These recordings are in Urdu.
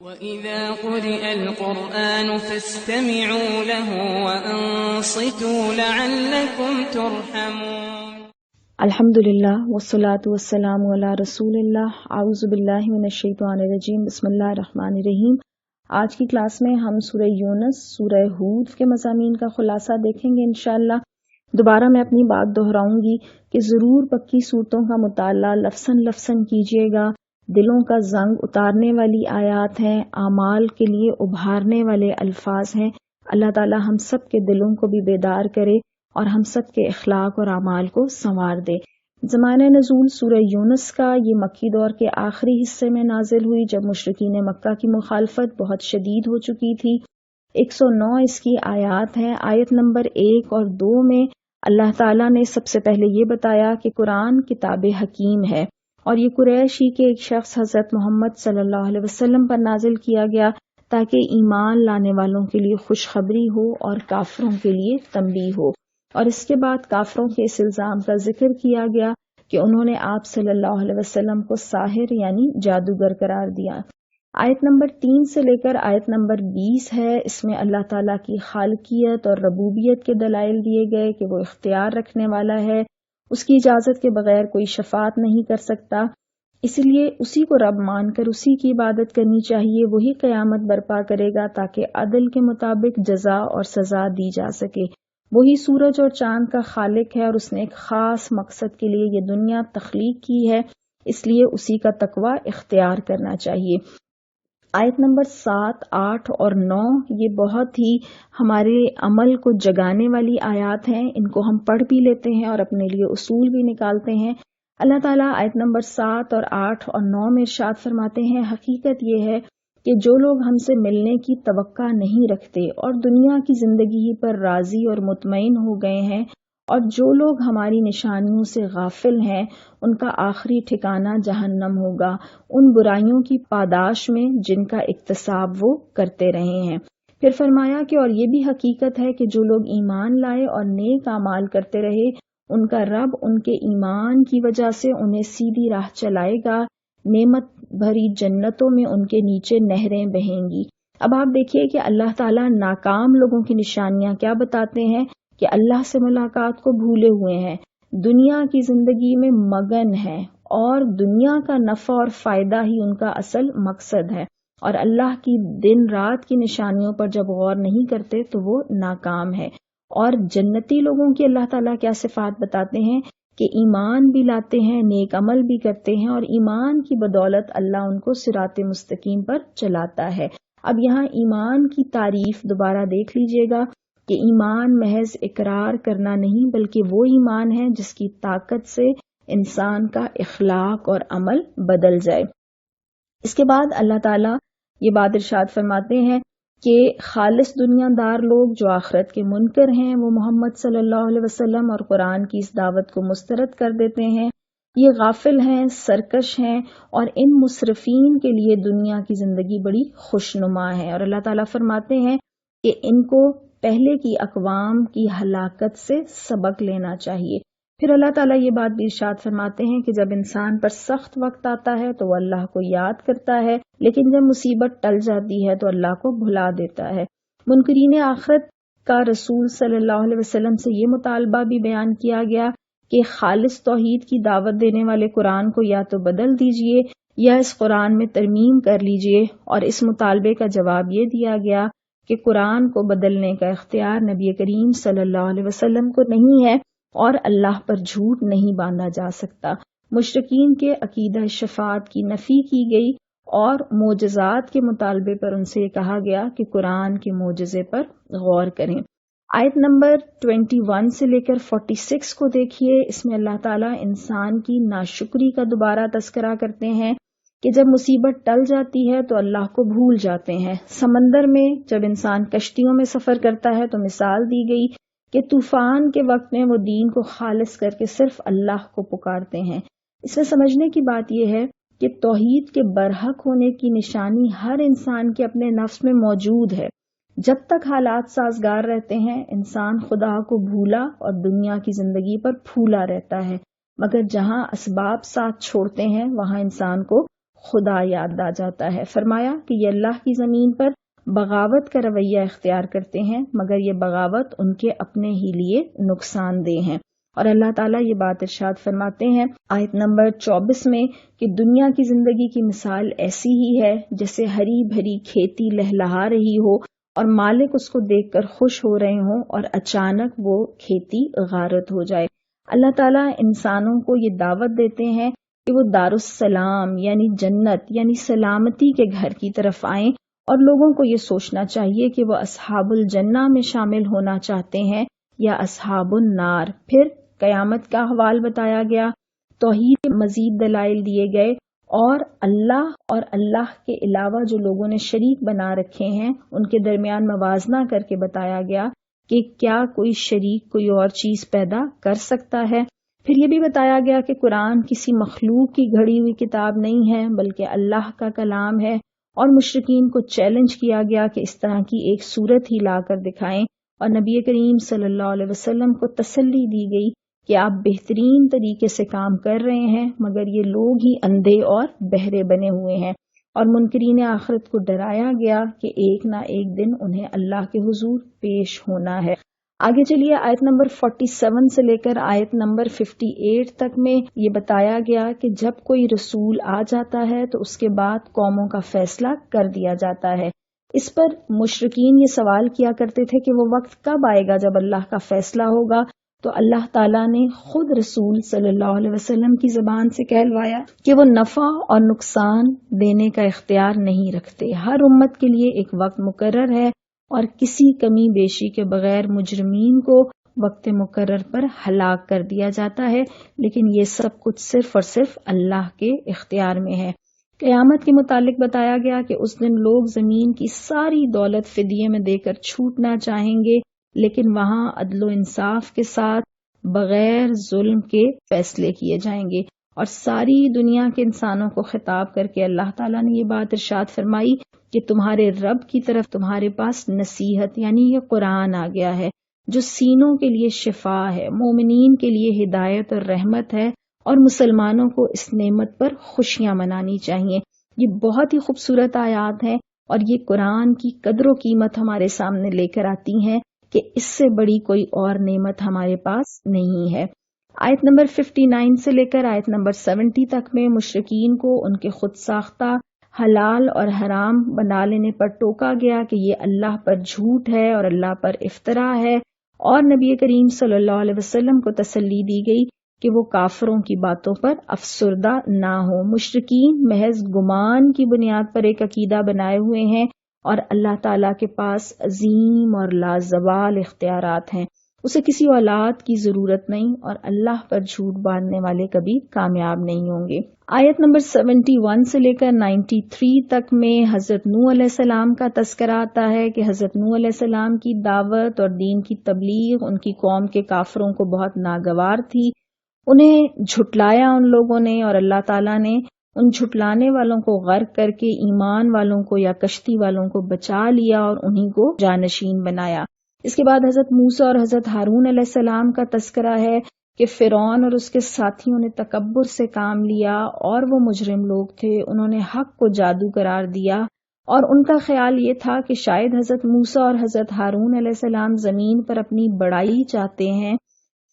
وَإِذَا قُرِئَ الْقُرْآنُ فَاسْتَمِعُوا لَهُ وَأَنصِتُوا لَعَلَّكُمْ تُرْحَمُونَ۔ الحمدللہ والصلاة والسلام علی رسول اللہ، اعوذ باللہ من الشیطان الرجیم، بسم اللہ الرحمن الرحیم۔ آج کی کلاس میں ہم سورہ یونس، سورہ ہود کے مضامین کا خلاصہ دیکھیں گے انشاءاللہ۔ دوبارہ میں اپنی بات دہراؤں گی کہ ضرور پکی صورتوں کا مطالعہ لفظاً کیجیے گا۔ دلوں کا زنگ اتارنے والی آیات ہیں، اعمال کے لیے ابھارنے والے الفاظ ہیں۔ اللہ تعالی ہم سب کے دلوں کو بھی بیدار کرے اور ہم سب کے اخلاق اور اعمال کو سنوار دے۔ زمانہ نزول سورہ یونس کا یہ مکی دور کے آخری حصے میں نازل ہوئی، جب مشرکین مکہ کی مخالفت بہت شدید ہو چکی تھی۔ 109 اس کی آیات ہیں۔ آیت نمبر 1 اور 2 میں اللہ تعالیٰ نے سب سے پہلے یہ بتایا کہ قرآن کتاب حکیم ہے، اور یہ قریش ہی کے ایک شخص حضرت محمد صلی اللہ علیہ وسلم پر نازل کیا گیا تاکہ ایمان لانے والوں کے لیے خوشخبری ہو اور کافروں کے لیے تنبیہ ہو۔ اور اس کے بعد کافروں کے اس الزام کا ذکر کیا گیا کہ انہوں نے آپ صلی اللہ علیہ وسلم کو ساحر یعنی جادوگر قرار دیا۔ آیت نمبر 3 سے لے کر آیت نمبر 20 ہے، اس میں اللہ تعالیٰ کی خالقیت اور ربوبیت کے دلائل دیے گئے کہ وہ اختیار رکھنے والا ہے، اس کی اجازت کے بغیر کوئی شفاعت نہیں کر سکتا، اس لیے اسی کو رب مان کر اسی کی عبادت کرنی چاہیے۔ وہی قیامت برپا کرے گا تاکہ عدل کے مطابق جزا اور سزا دی جا سکے۔ وہی سورج اور چاند کا خالق ہے، اور اس نے ایک خاص مقصد کے لیے یہ دنیا تخلیق کی ہے، اس لیے اسی کا تقوی اختیار کرنا چاہیے۔ آیت نمبر 7، 8 اور 9 یہ بہت ہی ہمارے عمل کو جگانے والی آیات ہیں، ان کو ہم پڑھ بھی لیتے ہیں اور اپنے لیے اصول بھی نکالتے ہیں۔ اللہ تعالیٰ آیت نمبر 7 اور 8 اور 9 میں ارشاد فرماتے ہیں، حقیقت یہ ہے کہ جو لوگ ہم سے ملنے کی توقع نہیں رکھتے اور دنیا کی زندگی ہی پر راضی اور مطمئن ہو گئے ہیں، اور جو لوگ ہماری نشانیوں سے غافل ہیں، ان کا آخری ٹھکانہ جہنم ہوگا، ان برائیوں کی پاداش میں جن کا اکتساب وہ کرتے رہے ہیں۔ پھر فرمایا کہ اور یہ بھی حقیقت ہے کہ جو لوگ ایمان لائے اور نیک اعمال کرتے رہے، ان کا رب ان کے ایمان کی وجہ سے انہیں سیدھی راہ چلائے گا، نعمت بھری جنتوں میں ان کے نیچے نہریں بہیں گی۔ اب آپ دیکھیے کہ اللہ تعالیٰ ناکام لوگوں کی نشانیاں کیا بتاتے ہیں کہ اللہ سے ملاقات کو بھولے ہوئے ہیں، دنیا کی زندگی میں مگن ہیں، اور دنیا کا نفع اور فائدہ ہی ان کا اصل مقصد ہے، اور اللہ کی دن رات کی نشانیوں پر جب غور نہیں کرتے تو وہ ناکام ہے۔ اور جنتی لوگوں کی اللہ تعالیٰ کیا صفات بتاتے ہیں کہ ایمان بھی لاتے ہیں، نیک عمل بھی کرتے ہیں، اور ایمان کی بدولت اللہ ان کو صراط مستقیم پر چلاتا ہے۔ اب یہاں ایمان کی تعریف دوبارہ دیکھ لیجئے گا کہ ایمان محض اقرار کرنا نہیں، بلکہ وہ ایمان ہے جس کی طاقت سے انسان کا اخلاق اور عمل بدل جائے۔ اس کے بعد اللہ تعالیٰ یہ بات ارشاد فرماتے ہیں کہ خالص دنیا دار لوگ جو آخرت کے منکر ہیں، وہ محمد صلی اللہ علیہ وسلم اور قرآن کی اس دعوت کو مسترد کر دیتے ہیں، یہ غافل ہیں، سرکش ہیں، اور ان مصرفین کے لیے دنیا کی زندگی بڑی خوشنما ہے۔ اور اللہ تعالیٰ فرماتے ہیں کہ ان کو پہلے کی اقوام کی ہلاکت سے سبق لینا چاہیے۔ پھر اللہ تعالیٰ یہ بات بھی ارشاد فرماتے ہیں کہ جب انسان پر سخت وقت آتا ہے تو وہ اللہ کو یاد کرتا ہے، لیکن جب مصیبت ٹل جاتی ہے تو اللہ کو بھلا دیتا ہے۔ منکرین آخرت کا رسول صلی اللہ علیہ وسلم سے یہ مطالبہ بھی بیان کیا گیا کہ خالص توحید کی دعوت دینے والے قرآن کو یا تو بدل دیجئے یا اس قرآن میں ترمیم کر لیجئے، اور اس مطالبے کا جواب یہ دیا گیا کہ قرآن کو بدلنے کا اختیار نبی کریم صلی اللہ علیہ وسلم کو نہیں ہے، اور اللہ پر جھوٹ نہیں باندھا جا سکتا۔ مشرکین کے عقیدہ شفاعت کی نفی کی گئی، اور معجزات کے مطالبے پر ان سے کہا گیا کہ قرآن کے معجزے پر غور کریں۔ آیت نمبر 21 سے لے کر 46 کو دیکھیے، اس میں اللہ تعالیٰ انسان کی ناشکری کا دوبارہ تذکرہ کرتے ہیں کہ جب مصیبت ٹل جاتی ہے تو اللہ کو بھول جاتے ہیں۔ سمندر میں جب انسان کشتیوں میں سفر کرتا ہے تو مثال دی گئی کہ طوفان کے وقت میں وہ دین کو خالص کر کے صرف اللہ کو پکارتے ہیں۔ اس میں سمجھنے کی بات یہ ہے کہ توحید کے برحق ہونے کی نشانی ہر انسان کے اپنے نفس میں موجود ہے۔ جب تک حالات سازگار رہتے ہیں، انسان خدا کو بھولا اور دنیا کی زندگی پر پھولا رہتا ہے، مگر جہاں اسباب ساتھ چھوڑتے ہیں وہاں انسان کو خدا یاد آ جاتا ہے۔ فرمایا کہ یہ اللہ کی زمین پر بغاوت کا رویہ اختیار کرتے ہیں، مگر یہ بغاوت ان کے اپنے ہی لیے نقصان دہ ہیں۔ اور اللہ تعالیٰ یہ بات ارشاد فرماتے ہیں آیت نمبر 24 میں کہ دنیا کی زندگی کی مثال ایسی ہی ہے جیسے ہری بھری کھیتی لہلہا رہی ہو اور مالک اس کو دیکھ کر خوش ہو رہے ہوں اور اچانک وہ کھیتی غارت ہو جائے۔ اللہ تعالیٰ انسانوں کو یہ دعوت دیتے ہیں کہ وہ دارالسلام یعنی جنت یعنی سلامتی کے گھر کی طرف آئیں، اور لوگوں کو یہ سوچنا چاہیے کہ وہ اصحاب الجنہ میں شامل ہونا چاہتے ہیں یا اصحاب النار۔ پھر قیامت کا احوال بتایا گیا، توحید کے مزید دلائل دیے گئے، اور اللہ کے علاوہ جو لوگوں نے شریک بنا رکھے ہیں ان کے درمیان موازنہ کر کے بتایا گیا کہ کیا کوئی شریک کوئی اور چیز پیدا کر سکتا ہے۔ پھر یہ بھی بتایا گیا کہ قرآن کسی مخلوق کی گھڑی ہوئی کتاب نہیں ہے بلکہ اللہ کا کلام ہے، اور مشرکین کو چیلنج کیا گیا کہ اس طرح کی ایک صورت ہی لا کر دکھائیں، اور نبی کریم صلی اللہ علیہ وسلم کو تسلی دی گئی کہ آپ بہترین طریقے سے کام کر رہے ہیں، مگر یہ لوگ ہی اندھے اور بہرے بنے ہوئے ہیں۔ اور منکرین آخرت کو ڈرایا گیا کہ ایک نہ ایک دن انہیں اللہ کے حضور پیش ہونا ہے۔ آگے چلیے آیت نمبر 47 سے لے کر آیت نمبر 58 تک میں یہ بتایا گیا کہ جب کوئی رسول آ جاتا ہے تو اس کے بعد قوموں کا فیصلہ کر دیا جاتا ہے۔ اس پر مشرکین یہ سوال کیا کرتے تھے کہ وہ وقت کب آئے گا جب اللہ کا فیصلہ ہوگا، تو اللہ تعالیٰ نے خود رسول صلی اللہ علیہ وسلم کی زبان سے کہلوایا کہ وہ نفع اور نقصان دینے کا اختیار نہیں رکھتے۔ ہر امت کے لیے ایک وقت مقرر ہے اور کسی کمی بیشی کے بغیر مجرمین کو وقت مقرر پر ہلاک کر دیا جاتا ہے، لیکن یہ سب کچھ صرف اور صرف اللہ کے اختیار میں ہے۔ قیامت کے متعلق بتایا گیا کہ اس دن لوگ زمین کی ساری دولت فدیے میں دے کر چھوٹنا چاہیں گے، لیکن وہاں عدل و انصاف کے ساتھ بغیر ظلم کے فیصلے کیے جائیں گے۔ اور ساری دنیا کے انسانوں کو خطاب کر کے اللہ تعالیٰ نے یہ بات ارشاد فرمائی کہ تمہارے رب کی طرف تمہارے پاس نصیحت یعنی یہ قرآن آ گیا ہے جو سینوں کے لیے شفا ہے، مومنین کے لیے ہدایت اور رحمت ہے، اور مسلمانوں کو اس نعمت پر خوشیاں منانی چاہیے۔ یہ بہت ہی خوبصورت آیات ہیں اور یہ قرآن کی قدر و قیمت ہمارے سامنے لے کر آتی ہیں کہ اس سے بڑی کوئی اور نعمت ہمارے پاس نہیں ہے۔ آیت نمبر 59 سے لے کر آیت نمبر 70 تک میں مشرکین کو ان کے خود ساختہ حلال اور حرام بنا لینے پر ٹوکا گیا کہ یہ اللہ پر جھوٹ ہے اور اللہ پر افطرا ہے، اور نبی کریم صلی اللہ علیہ وسلم کو تسلی دی گئی کہ وہ کافروں کی باتوں پر افسردہ نہ ہو۔ مشرکین محض گمان کی بنیاد پر ایک عقیدہ بنائے ہوئے ہیں، اور اللہ تعالیٰ کے پاس عظیم اور لازوال اختیارات ہیں، اسے کسی اولاد کی ضرورت نہیں، اور اللہ پر جھوٹ باندھنے والے کبھی کامیاب نہیں ہوں گے۔ آیت نمبر 71 سے لے کر 93 تک میں حضرت نوح علیہ السلام کا تذکرہ آتا ہے کہ حضرت نوح علیہ السلام کی دعوت اور دین کی تبلیغ ان کی قوم کے کافروں کو بہت ناگوار تھی، انہیں جھٹلایا ان لوگوں نے، اور اللہ تعالیٰ نے ان جھٹلانے والوں کو غرق کر کے ایمان والوں کو یا کشتی والوں کو بچا لیا اور انہی کو جانشین بنایا۔ اس کے بعد حضرت موسیٰ اور حضرت ہارون علیہ السلام کا تذکرہ ہے کہ فرعون اور اس کے ساتھیوں نے تکبر سے کام لیا اور وہ مجرم لوگ تھے، انہوں نے حق کو جادو قرار دیا، اور ان کا خیال یہ تھا کہ شاید حضرت موسیٰ اور حضرت ہارون علیہ السلام زمین پر اپنی بڑائی چاہتے ہیں۔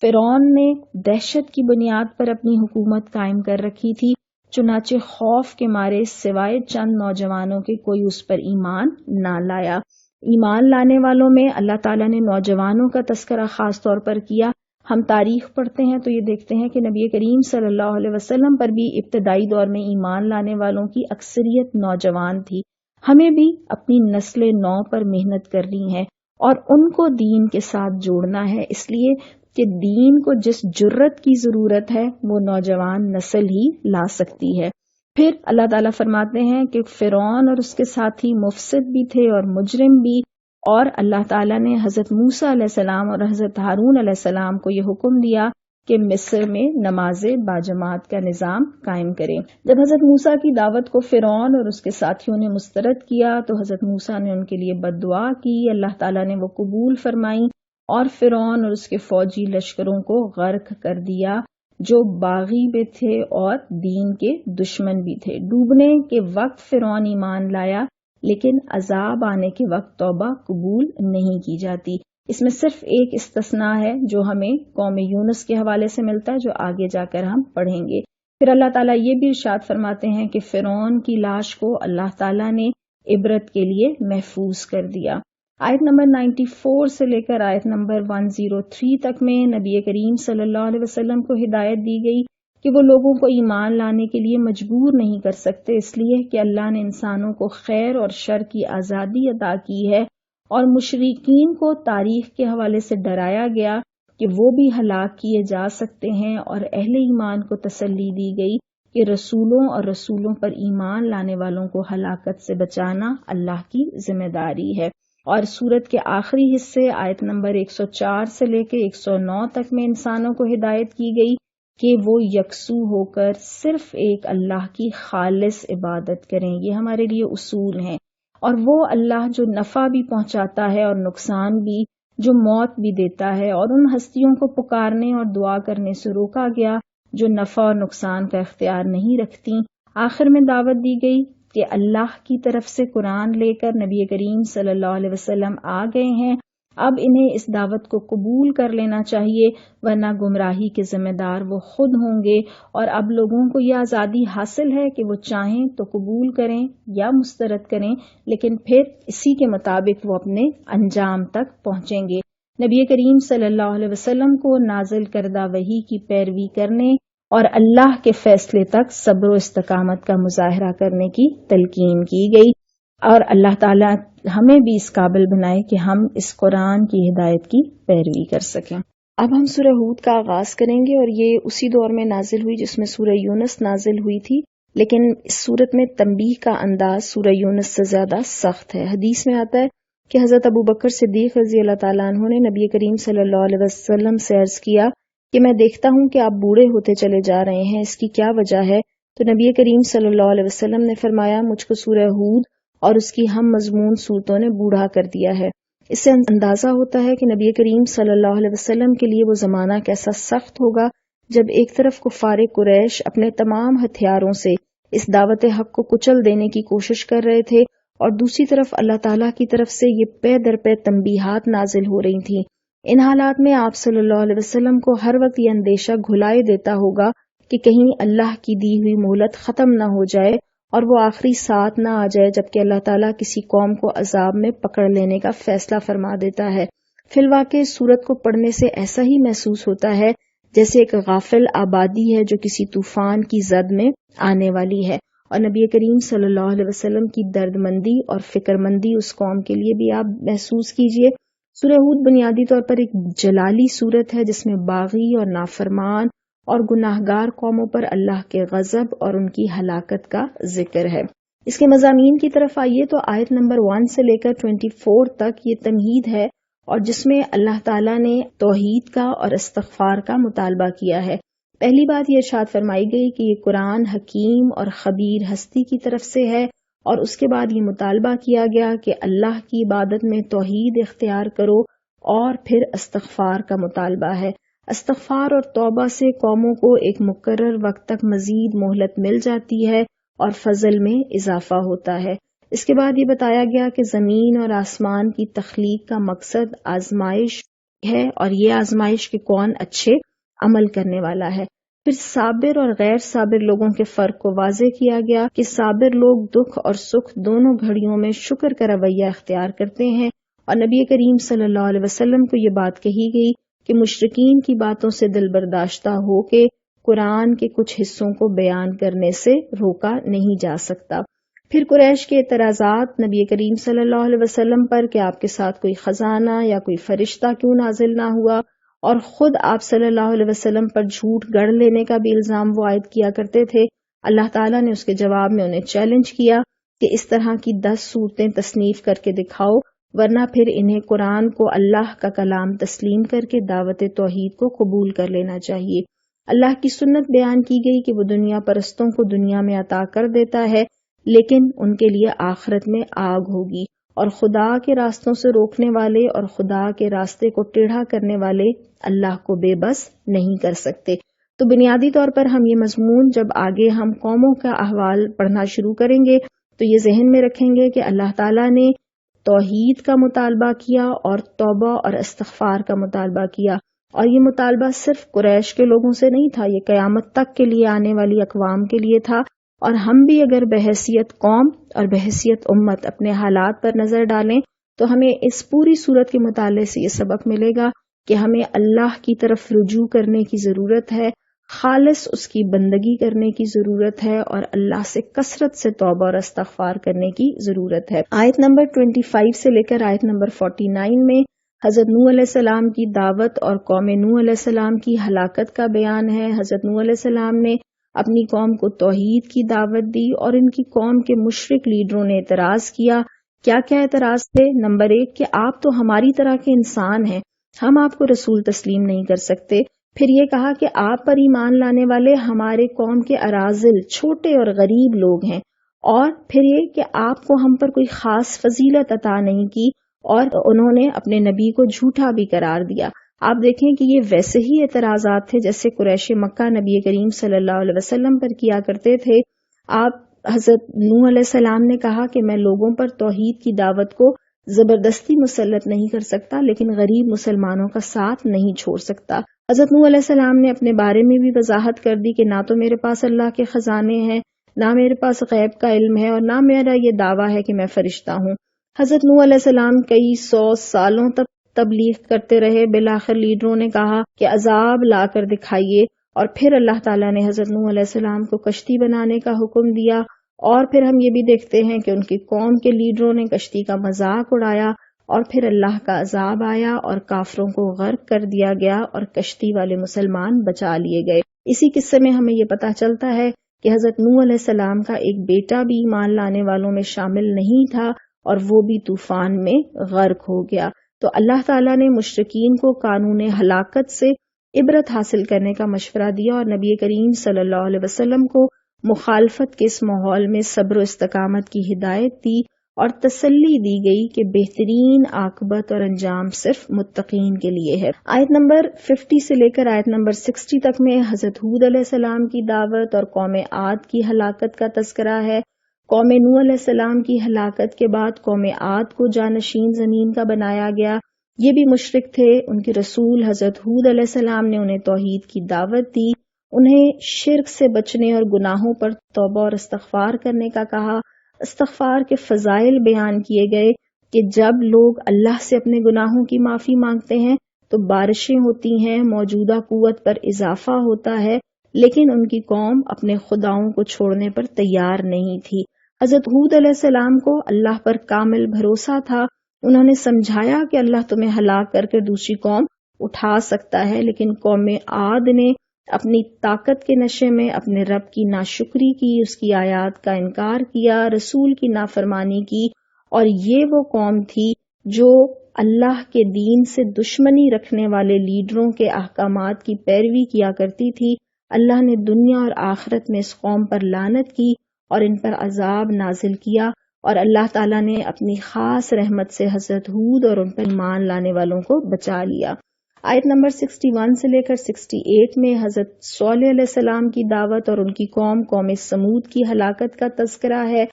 فرعون نے دہشت کی بنیاد پر اپنی حکومت قائم کر رکھی تھی، چنانچہ خوف کے مارے سوائے چند نوجوانوں کے کوئی اس پر ایمان نہ لایا۔ ایمان لانے والوں میں اللہ تعالیٰ نے نوجوانوں کا تذکرہ خاص طور پر کیا۔ ہم تاریخ پڑھتے ہیں تو یہ دیکھتے ہیں کہ نبی کریم صلی اللہ علیہ وسلم پر بھی ابتدائی دور میں ایمان لانے والوں کی اکثریت نوجوان تھی۔ ہمیں بھی اپنی نسل نو پر محنت کرنی ہے اور ان کو دین کے ساتھ جوڑنا ہے، اس لیے کہ دین کو جس جرت کی ضرورت ہے وہ نوجوان نسل ہی لا سکتی ہے۔ پھر اللہ تعالیٰ فرماتے ہیں کہ فرعون اور اس کے ساتھی مفسد بھی تھے اور مجرم بھی، اور اللہ تعالیٰ نے حضرت موسیٰ علیہ السلام اور حضرت ہارون علیہ السلام کو یہ حکم دیا کہ مصر میں نماز باجماعت کا نظام قائم کریں۔ جب حضرت موسیٰ کی دعوت کو فرعون اور اس کے ساتھیوں نے مسترد کیا تو حضرت موسیٰ نے ان کے لیے بد دعا کی، اللہ تعالیٰ نے وہ قبول فرمائی اور فرعون اور اس کے فوجی لشکروں کو غرق کر دیا۔ جو باغی بھی تھے اور دین کے دشمن بھی تھے۔ ڈوبنے کے وقت فرعون ایمان لایا، لیکن عذاب آنے کے وقت توبہ قبول نہیں کی جاتی۔ اس میں صرف ایک استثناء ہے جو ہمیں قوم یونس کے حوالے سے ملتا ہے، جو آگے جا کر ہم پڑھیں گے۔ پھر اللہ تعالیٰ یہ بھی ارشاد فرماتے ہیں کہ فرعون کی لاش کو اللہ تعالیٰ نے عبرت کے لیے محفوظ کر دیا۔ آیت نمبر 94 سے لے کر آیت نمبر 103 تک میں نبی کریم صلی اللہ علیہ وسلم کو ہدایت دی گئی کہ وہ لوگوں کو ایمان لانے کے لیے مجبور نہیں کر سکتے، اس لیے کہ اللہ نے انسانوں کو خیر اور شر کی آزادی عطا کی ہے، اور مشرکین کو تاریخ کے حوالے سے ڈرایا گیا کہ وہ بھی ہلاک کیے جا سکتے ہیں، اور اہل ایمان کو تسلی دی گئی کہ رسولوں اور رسولوں پر ایمان لانے والوں کو ہلاکت سے بچانا اللہ کی ذمہ داری ہے۔ اور سورت کے آخری حصے آیت نمبر 104 سے لے کے 109 تک میں انسانوں کو ہدایت کی گئی کہ وہ یکسو ہو کر صرف ایک اللہ کی خالص عبادت کریں۔ یہ ہمارے لیے اصول ہیں، اور وہ اللہ جو نفع بھی پہنچاتا ہے اور نقصان بھی، جو موت بھی دیتا ہے، اور ان ہستیوں کو پکارنے اور دعا کرنے سے روکا گیا جو نفع اور نقصان کا اختیار نہیں رکھتی۔ آخر میں دعوت دی گئی کہ اللہ کی طرف سے قرآن لے کر نبی کریم صلی اللہ علیہ وسلم آ گئے ہیں، اب انہیں اس دعوت کو قبول کر لینا چاہیے، ورنہ گمراہی کے ذمہ دار وہ خود ہوں گے۔ اور اب لوگوں کو یہ آزادی حاصل ہے کہ وہ چاہیں تو قبول کریں یا مسترد کریں، لیکن پھر اسی کے مطابق وہ اپنے انجام تک پہنچیں گے۔ نبی کریم صلی اللہ علیہ وسلم کو نازل کردہ وحی کی پیروی کرنے اور اللہ کے فیصلے تک صبر و استقامت کا مظاہرہ کرنے کی تلقین کی گئی، اور اللہ تعالیٰ ہمیں بھی اس قابل بنائے کہ ہم اس قرآن کی ہدایت کی پیروی کر سکیں۔ اب ہم سورہ ہود کا آغاز کریں گے، اور یہ اسی دور میں نازل ہوئی جس میں سورہ یونس نازل ہوئی تھی، لیکن اس صورت میں تنبیہ کا انداز سورہ یونس سے زیادہ سخت ہے۔ حدیث میں آتا ہے کہ حضرت ابو بکر صدیق رضی اللہ تعالیٰ عنہ نے نبی کریم صلی اللہ علیہ وسلم سے عرض کیا کہ میں دیکھتا ہوں کہ آپ بوڑھے ہوتے چلے جا رہے ہیں، اس کی کیا وجہ ہے؟ تو نبی کریم صلی اللہ علیہ وسلم نے فرمایا، مجھ کو سورہ ہود اور اس کی ہم مضمون صورتوں نے بوڑھا کر دیا ہے۔ اس سے اندازہ ہوتا ہے کہ نبی کریم صلی اللہ علیہ وسلم کے لیے وہ زمانہ کیسا سخت ہوگا جب ایک طرف کفار قریش اپنے تمام ہتھیاروں سے اس دعوت حق کو کچل دینے کی کوشش کر رہے تھے، اور دوسری طرف اللہ تعالیٰ کی طرف سے یہ پے در پے تنبیہات نازل ہو رہی تھیں۔ ان حالات میں آپ صلی اللہ علیہ وسلم کو ہر وقت یہ اندیشہ گھلائے دیتا ہوگا کہ کہیں اللہ کی دی ہوئی مہلت ختم نہ ہو جائے اور وہ آخری ساتھ نہ آ جائے جبکہ اللہ تعالیٰ کسی قوم کو عذاب میں پکڑ لینے کا فیصلہ فرما دیتا ہے۔ فی الواقع سورت کو پڑھنے سے ایسا ہی محسوس ہوتا ہے جیسے ایک غافل آبادی ہے جو کسی طوفان کی زد میں آنے والی ہے، اور نبی کریم صلی اللہ علیہ وسلم کی درد مندی اور فکر مندی اس قوم کے لیے بھی آپ محسوس کیجئے۔ سورہ ہود بنیادی طور پر ایک جلالی سورت ہے جس میں باغی اور نافرمان اور گناہگار قوموں پر اللہ کے غضب اور ان کی ہلاکت کا ذکر ہے۔ اس کے مضامین کی طرف آئیے تو آیت نمبر 1 سے لے کر 24 تک یہ تمہید ہے، اور جس میں اللہ تعالیٰ نے توحید کا اور استغفار کا مطالبہ کیا ہے۔ پہلی بات یہ ارشاد فرمائی گئی کہ یہ قرآن حکیم اور خبیر ہستی کی طرف سے ہے، اور اس کے بعد یہ مطالبہ کیا گیا کہ اللہ کی عبادت میں توحید اختیار کرو، اور پھر استغفار کا مطالبہ ہے۔ استغفار اور توبہ سے قوموں کو ایک مقرر وقت تک مزید مہلت مل جاتی ہے اور فضل میں اضافہ ہوتا ہے۔ اس کے بعد یہ بتایا گیا کہ زمین اور آسمان کی تخلیق کا مقصد آزمائش ہے، اور یہ آزمائش کہ کون اچھے عمل کرنے والا ہے۔ پھر صابر اور غیر صابر لوگوں کے فرق کو واضح کیا گیا کہ صابر لوگ دکھ اور سکھ دونوں گھڑیوں میں شکر کا رویہ اختیار کرتے ہیں، اور نبی کریم صلی اللہ علیہ وسلم کو یہ بات کہی گئی کہ مشرکین کی باتوں سے دل برداشتہ ہو کے قرآن کے کچھ حصوں کو بیان کرنے سے روکا نہیں جا سکتا۔ پھر قریش کے اعتراضات نبی کریم صلی اللہ علیہ وسلم پر کہ آپ کے ساتھ کوئی خزانہ یا کوئی فرشتہ کیوں نازل نہ ہوا، اور خود آپ صلی اللہ علیہ وسلم پر جھوٹ گڑھ لینے کا بھی الزام وہ عائد کیا کرتے تھے۔ اللہ تعالیٰ نے اس کے جواب میں انہیں چیلنج کیا کہ اس طرح کی 10 صورتیں تصنیف کر کے دکھاؤ، ورنہ پھر انہیں قرآن کو اللہ کا کلام تسلیم کر کے دعوت توحید کو قبول کر لینا چاہیے۔ اللہ کی سنت بیان کی گئی کہ وہ دنیا پرستوں کو دنیا میں عطا کر دیتا ہے، لیکن ان کے لیے آخرت میں آگ ہوگی، اور خدا کے راستوں سے روکنے والے اور خدا کے راستے کو ٹیڑھا کرنے والے اللہ کو بے بس نہیں کر سکتے۔ تو بنیادی طور پر ہم یہ مضمون جب آگے ہم قوموں کا احوال پڑھنا شروع کریں گے تو یہ ذہن میں رکھیں گے کہ اللہ تعالیٰ نے توحید کا مطالبہ کیا اور توبہ اور استغفار کا مطالبہ کیا، اور یہ مطالبہ صرف قریش کے لوگوں سے نہیں تھا، یہ قیامت تک کے لیے آنے والی اقوام کے لیے تھا۔ اور ہم بھی اگر بحیثیت قوم اور بحیثیت امت اپنے حالات پر نظر ڈالیں تو ہمیں اس پوری صورت کے مطالعے سے یہ سبق ملے گا کہ ہمیں اللہ کی طرف رجوع کرنے کی ضرورت ہے، خالص اس کی بندگی کرنے کی ضرورت ہے، اور اللہ سے کثرت سے توبہ اور استغفار کرنے کی ضرورت ہے۔ آیت نمبر 25 سے لے کر آیت نمبر 49 میں حضرت نوح علیہ السلام کی دعوت اور قوم نوح علیہ السلام کی ہلاکت کا بیان ہے۔ حضرت نوح علیہ السلام نے اپنی قوم کو توحید کی دعوت دی اور ان کی قوم کے مشرک لیڈروں نے اعتراض کیا۔ کیا کیا اعتراض تھے؟ نمبر 1 کہ آپ تو ہماری طرح کے انسان ہیں، ہم آپ کو رسول تسلیم نہیں کر سکتے۔ پھر یہ کہا کہ آپ پر ایمان لانے والے ہمارے قوم کے اراذل، چھوٹے اور غریب لوگ ہیں، اور پھر یہ کہ آپ کو ہم پر کوئی خاص فضیلت عطا نہیں کی، اور انہوں نے اپنے نبی کو جھوٹا بھی قرار دیا۔ آپ دیکھیں کہ یہ ویسے ہی اعتراضات تھے جیسے قریش مکہ نبی کریم صلی اللہ علیہ وسلم پر کیا کرتے تھے۔ آپ حضرت نوح علیہ السلام نے کہا کہ میں لوگوں پر توحید کی دعوت کو زبردستی مسلط نہیں کر سکتا، لیکن غریب مسلمانوں کا ساتھ نہیں چھوڑ سکتا۔ حضرت نوح علیہ السلام نے اپنے بارے میں بھی وضاحت کر دی کہ نہ تو میرے پاس اللہ کے خزانے ہیں، نہ میرے پاس غیب کا علم ہے، اور نہ میرا یہ دعویٰ ہے کہ میں فرشتہ ہوں۔ حضرت نوح علیہ السلام کئی 100 سالوں تک تبلیغ کرتے رہے۔ بالآخر لیڈروں نے کہا کہ عذاب لا کر دکھائیے، اور پھر اللہ تعالیٰ نے حضرت نوح علیہ السلام کو کشتی بنانے کا حکم دیا، اور پھر ہم یہ بھی دیکھتے ہیں کہ ان کی قوم کے لیڈروں نے کشتی کا مذاق اڑایا، اور پھر اللہ کا عذاب آیا اور کافروں کو غرق کر دیا گیا اور کشتی والے مسلمان بچا لیے گئے۔ اسی قصے میں ہمیں یہ پتہ چلتا ہے کہ حضرت نوح علیہ السلام کا ایک بیٹا بھی ایمان لانے والوں میں شامل نہیں تھا، اور وہ بھی طوفان میں غرق ہو گیا۔ تو اللہ تعالیٰ نے مشرکین کو قانون ہلاکت سے عبرت حاصل کرنے کا مشورہ دیا، اور نبی کریم صلی اللہ علیہ وسلم کو مخالفت کے اس ماحول میں صبر و استقامت کی ہدایت دی، اور تسلی دی گئی کہ بہترین عاقبت اور انجام صرف متقین کے لیے ہے۔ آیت نمبر 50 سے لے کر آیت نمبر 60 تک میں حضرت ہود علیہ السلام کی دعوت اور قوم عاد کی ہلاکت کا تذکرہ ہے۔ قوم نوح علیہ السلام کی ہلاکت کے بعد قوم عاد کو جانشین زمین کا بنایا گیا۔ یہ بھی مشرک تھے۔ ان کے رسول حضرت ہود علیہ السلام نے انہیں توحید کی دعوت دی، انہیں شرک سے بچنے اور گناہوں پر توبہ اور استغفار کرنے کا کہا۔ استغفار کے فضائل بیان کیے گئے کہ جب لوگ اللہ سے اپنے گناہوں کی معافی مانگتے ہیں تو بارشیں ہوتی ہیں، موجودہ قوت پر اضافہ ہوتا ہے، لیکن ان کی قوم اپنے خداؤں کو چھوڑنے پر تیار نہیں تھی۔ حضرت ہود علیہ السلام کو اللہ پر کامل بھروسہ تھا۔ انہوں نے سمجھایا کہ اللہ تمہیں ہلاک کر کے دوسری قوم اٹھا سکتا ہے، لیکن قوم عاد نے اپنی طاقت کے نشے میں اپنے رب کی ناشکری کی، اس کی آیات کا انکار کیا، رسول کی نافرمانی کی، اور یہ وہ قوم تھی جو اللہ کے دین سے دشمنی رکھنے والے لیڈروں کے احکامات کی پیروی کیا کرتی تھی۔ اللہ نے دنیا اور آخرت میں اس قوم پر لعنت کی اور ان پر عذاب نازل کیا، اور اللہ تعالیٰ نے اپنی خاص رحمت سے حضرت ہود اور ان پر ایمان لانے والوں کو بچا لیا۔ آیت نمبر 61 سے لے کر 68 میں حضرت صالح علیہ السلام کی دعوت اور ان کی قوم سمود کی ہلاکت کا تذکرہ ہے۔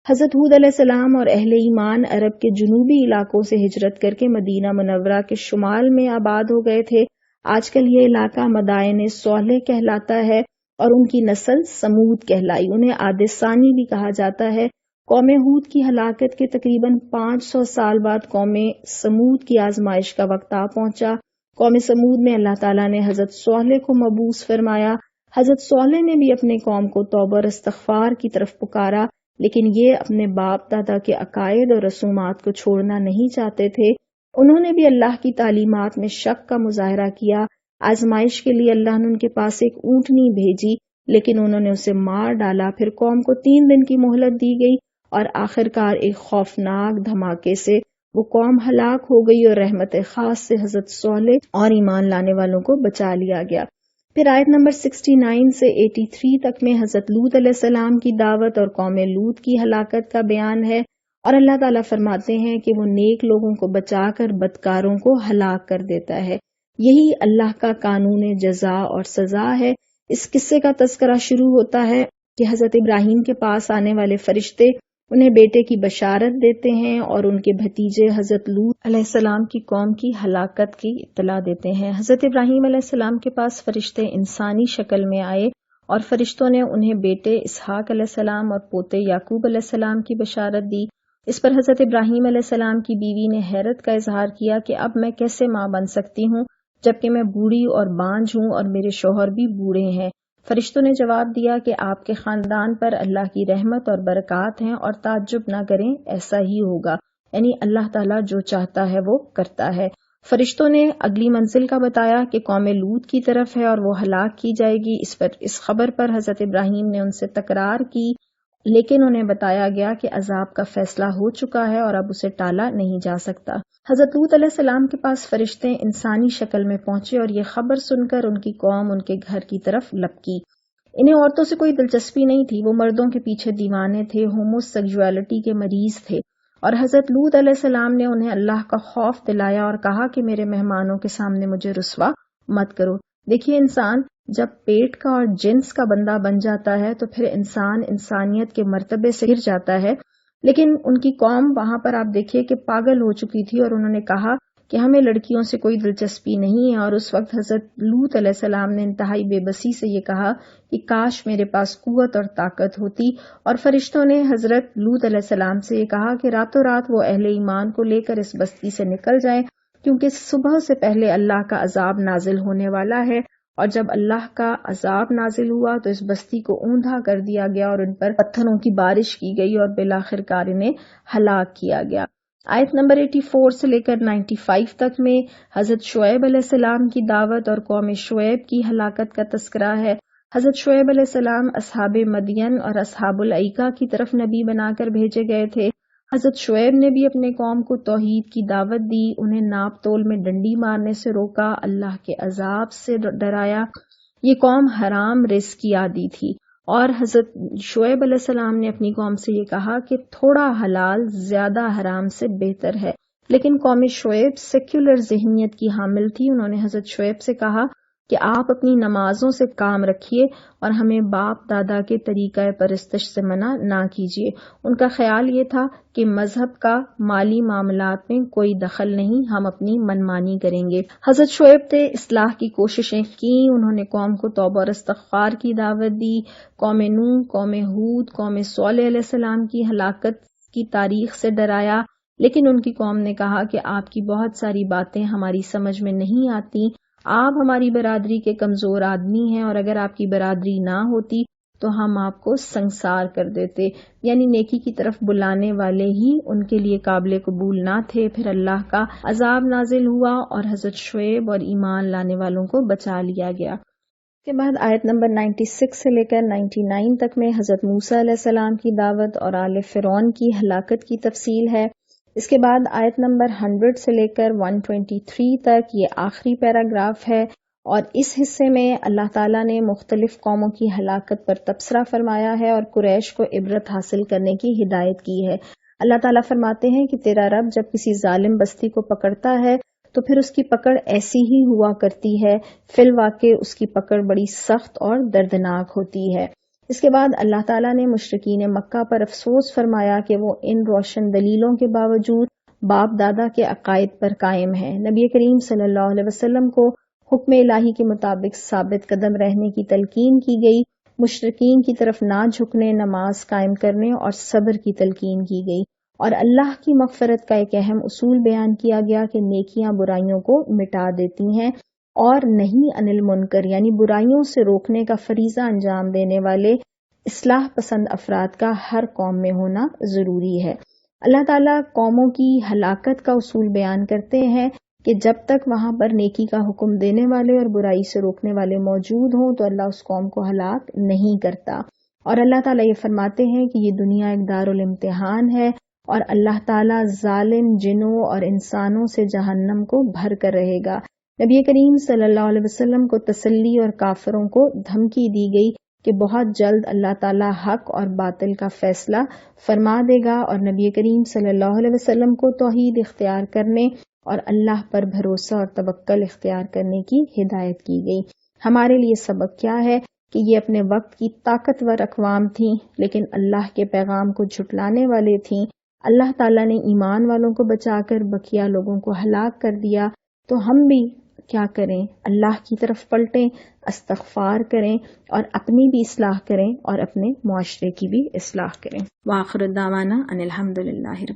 حضرت ہود علیہ السلام اور اہل ایمان عرب کے جنوبی علاقوں سے ہجرت کر کے مدینہ منورہ کے شمال میں آباد ہو گئے تھے۔ آج کل یہ علاقہ مدائن صالح کہلاتا ہے، اور ان کی نسل سمود کہلائی۔ انہیں عاد ثانی بھی کہا جاتا ہے۔ قوم ہود کی ہلاکت کے تقریباً 500 سال بعد قوم سمود کی آزمائش کا وقت آ پہنچا۔ قوم سمود میں اللہ تعالیٰ نے حضرت صالح کو مبعوث فرمایا۔ حضرت صالح نے بھی اپنے قوم کو توبہ اور استغفار کی طرف پکارا، لیکن یہ اپنے باپ دادا کے عقائد اور رسومات کو چھوڑنا نہیں چاہتے تھے۔ انہوں نے بھی اللہ کی تعلیمات میں شک کا مظاہرہ کیا۔ آزمائش کے لیے اللہ نے ان کے پاس ایک اونٹنی بھیجی، لیکن انہوں نے اسے مار ڈالا۔ پھر قوم کو 3 دن کی مہلت دی گئی، اور آخرکار ایک خوفناک دھماکے سے وہ قوم ہلاک ہو گئی، اور رحمت خاص سے حضرت صالح اور ایمان لانے والوں کو بچا لیا گیا۔ پھر آیت نمبر 69 سے 83 تک میں حضرت لوط علیہ السلام کی دعوت اور قوم لوط کی ہلاکت کا بیان ہے، اور اللہ تعالیٰ فرماتے ہیں کہ وہ نیک لوگوں کو بچا کر بدکاروں کو ہلاک کر دیتا ہے۔ یہی اللہ کا قانون جزا اور سزا ہے اس قصے کا تذکرہ شروع ہوتا ہے کہ حضرت ابراہیم کے پاس آنے والے فرشتے انہیں بیٹے کی بشارت دیتے ہیں اور ان کے بھتیجے حضرت لوط علیہ السلام کی قوم کی ہلاکت کی اطلاع دیتے ہیں۔ حضرت ابراہیم علیہ السلام کے پاس فرشتے انسانی شکل میں آئے اور فرشتوں نے انہیں بیٹے اسحاق علیہ السلام اور پوتے یعقوب علیہ السلام کی بشارت دی۔ اس پر حضرت ابراہیم علیہ السلام کی بیوی نے حیرت کا اظہار کیا کہ اب میں کیسے ماں بن سکتی ہوں جبکہ میں بوڑھی اور بانجھ ہوں اور میرے شوہر بھی بوڑھے ہیں۔ فرشتوں نے جواب دیا کہ آپ کے خاندان پر اللہ کی رحمت اور برکات ہیں اور تعجب نہ کریں، ایسا ہی ہوگا، یعنی اللہ تعالیٰ جو چاہتا ہے وہ کرتا ہے۔ فرشتوں نے اگلی منزل کا بتایا کہ قوم لوط کی طرف ہے اور وہ ہلاک کی جائے گی۔ اس خبر پر حضرت ابراہیم نے ان سے تکرار کی، لیکن انہیں بتایا گیا کہ عذاب کا فیصلہ ہو چکا ہے اور اب اسے ٹالا نہیں جا سکتا۔ حضرت لوط علیہ السلام کے پاس فرشتے انسانی شکل میں پہنچے اور یہ خبر سن کر ان کی قوم ان کے گھر کی طرف لپکی۔ انہیں عورتوں سے کوئی دلچسپی نہیں تھی، وہ مردوں کے پیچھے دیوانے تھے، ہوموسیکسولیٹی کے مریض تھے، اور حضرت لوط علیہ السلام نے انہیں اللہ کا خوف دلایا اور کہا کہ میرے مہمانوں کے سامنے مجھے رسوا مت کرو۔ دیکھیے، انسان جب پیٹ کا اور جنس کا بندہ بن جاتا ہے تو پھر انسان انسانیت کے مرتبے سے گر جاتا ہے، لیکن ان کی قوم وہاں پر آپ دیکھیے کہ پاگل ہو چکی تھی اور انہوں نے کہا کہ ہمیں لڑکیوں سے کوئی دلچسپی نہیں ہے، اور اس وقت حضرت لوط علیہ السلام نے انتہائی بے بسی سے یہ کہا کہ کاش میرے پاس قوت اور طاقت ہوتی، اور فرشتوں نے حضرت لوط علیہ السلام سے یہ کہا کہ راتوں رات وہ اہل ایمان کو لے کر اس بستی سے نکل جائیں، کیونکہ صبح سے پہلے اللہ کا عذاب نازل ہونے والا ہے۔ اور جب اللہ کا عذاب نازل ہوا تو اس بستی کو اوندھا کر دیا گیا اور ان پر پتھروں کی بارش کی گئی اور بالآخر کار انہیں ہلاک کیا گیا۔ آیت نمبر 84 سے لے کر 95 تک میں حضرت شعیب علیہ السلام کی دعوت اور قوم شعیب کی ہلاکت کا تذکرہ ہے۔ حضرت شعیب علیہ السلام اصحاب مدین اور اصحاب الایکہ کی طرف نبی بنا کر بھیجے گئے تھے۔ حضرت شعیب نے بھی اپنے قوم کو توحید کی دعوت دی، انہیں ناپ تول میں ڈنڈی مارنے سے روکا، اللہ کے عذاب سے ڈرایا۔ یہ قوم حرام رزق کی عادی تھی، اور حضرت شعیب علیہ السلام نے اپنی قوم سے یہ کہا کہ تھوڑا حلال زیادہ حرام سے بہتر ہے، لیکن قوم شعیب سیکولر ذہنیت کی حامل تھی۔ انہوں نے حضرت شعیب سے کہا کہ آپ اپنی نمازوں سے کام رکھیے اور ہمیں باپ دادا کے طریقہ پرستش سے منع نہ کیجیے۔ ان کا خیال یہ تھا کہ مذہب کا مالی معاملات میں کوئی دخل نہیں، ہم اپنی منمانی کریں گے۔ حضرت شعیب نے اصلاح کی کوششیں کی، انہوں نے قوم کو توبہ اور استغفار کی دعوت دی۔ قوم نوح، قوم ہود، قوم صالح علیہ السلام کی ہلاکت کی تاریخ سے ڈرایا، لیکن ان کی قوم نے کہا کہ آپ کی بہت ساری باتیں ہماری سمجھ میں نہیں آتی، آپ ہماری برادری کے کمزور آدمی ہیں، اور اگر آپ کی برادری نہ ہوتی تو ہم آپ کو سنسار کر دیتے، یعنی نیکی کی طرف بلانے والے ہی ان کے لیے قابل قبول نہ تھے۔ پھر اللہ کا عذاب نازل ہوا اور حضرت شعیب اور ایمان لانے والوں کو بچا لیا گیا۔ اس کے بعد آیت نمبر 96 سے لے کر 99 تک میں حضرت موسیٰ علیہ السلام کی دعوت اور آل فرعون کی ہلاکت کی تفصیل ہے۔ اس کے بعد آیت نمبر 100 سے لے کر 123 تک یہ آخری پیراگراف ہے، اور اس حصے میں اللہ تعالیٰ نے مختلف قوموں کی ہلاکت پر تبصرہ فرمایا ہے اور قریش کو عبرت حاصل کرنے کی ہدایت کی ہے۔ اللہ تعالیٰ فرماتے ہیں کہ تیرا رب جب کسی ظالم بستی کو پکڑتا ہے تو پھر اس کی پکڑ ایسی ہی ہوا کرتی ہے، فی الواقع اس کی پکڑ بڑی سخت اور دردناک ہوتی ہے۔ اس کے بعد اللہ تعالیٰ نے مشرکین مکہ پر افسوس فرمایا کہ وہ ان روشن دلیلوں کے باوجود باپ دادا کے عقائد پر قائم ہیں۔ نبی کریم صلی اللہ علیہ وسلم کو حکم الہی کے مطابق ثابت قدم رہنے کی تلقین کی گئی، مشرکین کی طرف نہ جھکنے، نماز قائم کرنے اور صبر کی تلقین کی گئی، اور اللہ کی مغفرت کا ایک اہم اصول بیان کیا گیا کہ نیکیاں برائیوں کو مٹا دیتی ہیں، اور نہیں عن المنکر یعنی برائیوں سے روکنے کا فریضہ انجام دینے والے اصلاح پسند افراد کا ہر قوم میں ہونا ضروری ہے۔ اللہ تعالیٰ قوموں کی ہلاکت کا اصول بیان کرتے ہیں کہ جب تک وہاں پر نیکی کا حکم دینے والے اور برائی سے روکنے والے موجود ہوں تو اللہ اس قوم کو ہلاک نہیں کرتا، اور اللہ تعالیٰ یہ فرماتے ہیں کہ یہ دنیا ایک دارالامتحان ہے، اور اللہ تعالیٰ ظالم جنوں اور انسانوں سے جہنم کو بھر کر رہے گا۔ نبی کریم صلی اللہ علیہ وسلم کو تسلی اور کافروں کو دھمکی دی گئی کہ بہت جلد اللہ تعالیٰ حق اور باطل کا فیصلہ فرما دے گا، اور نبی کریم صلی اللہ علیہ وسلم کو توحید اختیار کرنے اور اللہ پر بھروسہ اور توکل اختیار کرنے کی ہدایت کی گئی۔ ہمارے لیے سبق کیا ہے کہ یہ اپنے وقت کی طاقتور اقوام تھیں لیکن اللہ کے پیغام کو جھٹلانے والے تھیں. اللہ تعالیٰ نے ایمان والوں کو بچا کر بقیہ لوگوں کو ہلاک کر دیا. تو ہم بھی کیا کریں؟ اللہ کی طرف پلٹیں، استغفار کریں اور اپنی بھی اصلاح کریں اور اپنے معاشرے کی بھی اصلاح کریں. وآخر دعوانا ان الحمد للہ.